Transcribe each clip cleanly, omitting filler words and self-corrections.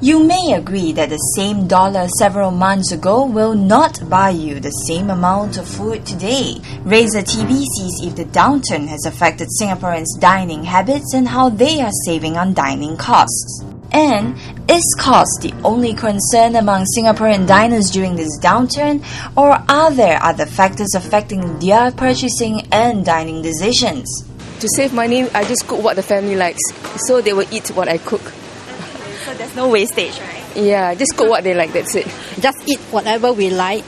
You may agree that the same dollar several months ago will not buy you the same amount of food today. RazorTV sees if the downturn has affected Singaporeans' dining habits and how they are saving on dining costs. And is cost the only concern among Singaporean diners during this downturn, or are there other factors affecting their purchasing and dining decisions? To save money, I just cook what the family likes, so they will eat what I cook. So there's no wastage, right? Yeah, just cook what they like, that's it. Just eat whatever we like.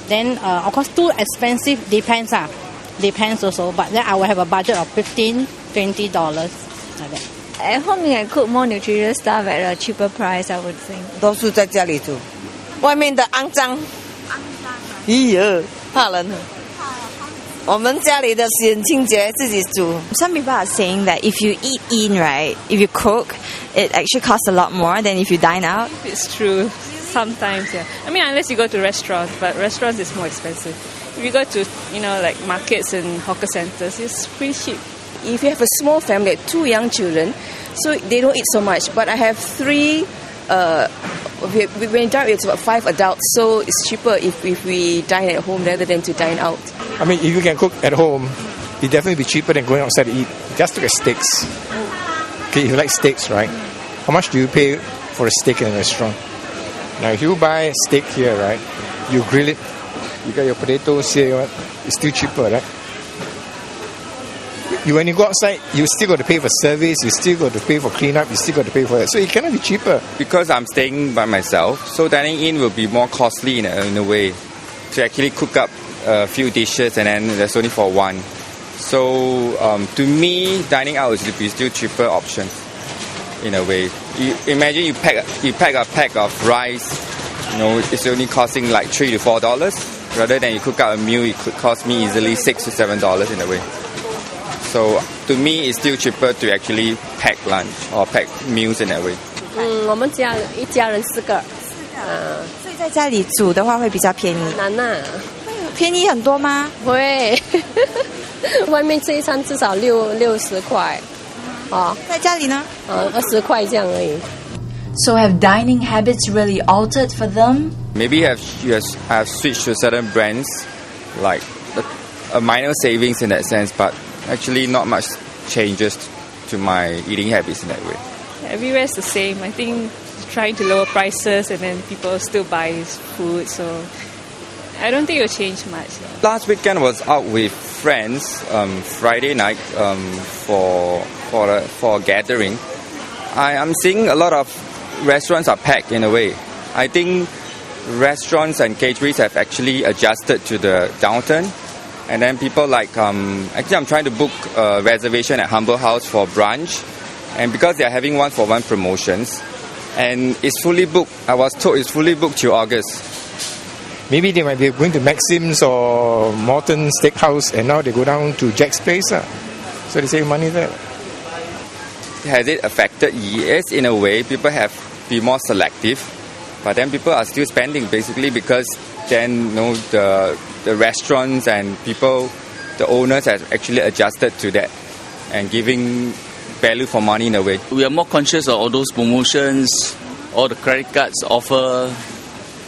Then, of course, too expensive depends. Depends also. But then I will have a budget of $15, $20 like that. At home, you can cook more nutritious stuff at a cheaper price, I would think. 多数在家里煮，外面的肮脏，咦呀，怕人。我们家里的很清洁，自己煮。 Some people are saying that if you eat in, right, if you cook, it actually costs a lot more than if you dine out. It's true. Sometimes, yeah. I mean, unless you go to restaurants, but restaurants is more expensive. If you go to, like markets and hawker centers, it's pretty cheap. If you have a small family, 2 young children, so they don't eat so much. But I have 3, when we dine, it's about 5 adults, so it's cheaper if we dine at home rather than to dine out. I mean, if you can cook at home, it'd definitely be cheaper than going outside to eat. Just look at steaks. Okay, if you like steaks, right? How much do you pay for a steak in a restaurant? Now, if you buy steak here, right, you grill it, you got your potatoes here, it's still cheaper, right? When you go outside, you still got to pay for service, you still got to pay for cleanup, you still got to pay for that. So it cannot be cheaper. Because I'm staying by myself, so dining in will be more costly in a way. To actually cook up a few dishes and then there's only for one. So to me, dining out is still cheaper option in a way. Imagine you pack a pack of rice, it's only costing like $3 to $4. Rather than you cook out a meal, it could cost me easily $6 to $7 in a way. So to me, it's still cheaper to actually pack lunch or pack meals in that way. 我们家一家人4个。所以在家里煮的话会比较便宜。难呐。便宜很多吗？会。外面吃一餐至少60块。在家里呢？20块这样而已。So have dining habits really altered for them? Maybe I have switched to certain brands, like a minor savings in that sense, but actually not much changes to my eating habits in that way. Everywhere is the same. I think trying to lower prices and then people still buy food, so I don't think it will change much. Last weekend was out with friends, Friday night for a gathering. I'm seeing a lot of restaurants are packed in a way. I think restaurants and caterers have actually adjusted to the downturn. And then people actually I'm trying to book a reservation at Humble House for brunch. And because they're having 1-for-1 promotions, and it's fully booked, I was told it's fully booked till August. Maybe they might be going to Maxim's or Morton Steakhouse and now they go down to Jack's Place. So they save money there. Has it affected? Yes, in a way. People have been more selective. But then people are still spending basically because then the restaurants and people, the owners have actually adjusted to that and giving value for money in a way. We are more conscious of all those promotions. All the credit cards offer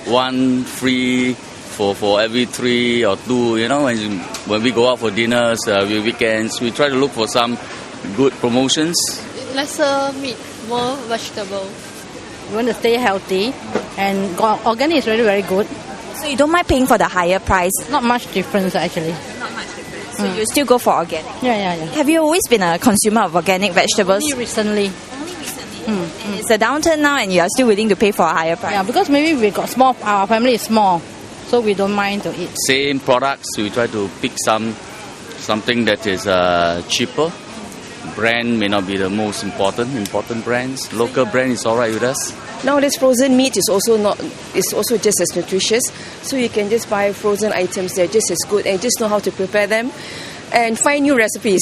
1 free for every 3 or 2. When we go out for dinners, weekends, we try to look for some good promotions. Lesser meat, more vegetable. We want to stay healthy, and organic is really very good. So you don't mind paying for the higher price? Not much difference actually. Not much difference. So you still go for organic? Yeah. Have you always been a consumer of organic vegetables? Only recently. And it's a downturn now and you are still willing to pay for a higher price? Yeah, because maybe we got small, our family is small, so we don't mind to eat. Same products, we try to pick something that is cheaper. Brand may not be the most important brands. Local brand is alright with us. Nowadays, frozen meat is also just as nutritious. So you can just buy frozen items; they're just as good, and just know how to prepare them, and find new recipes.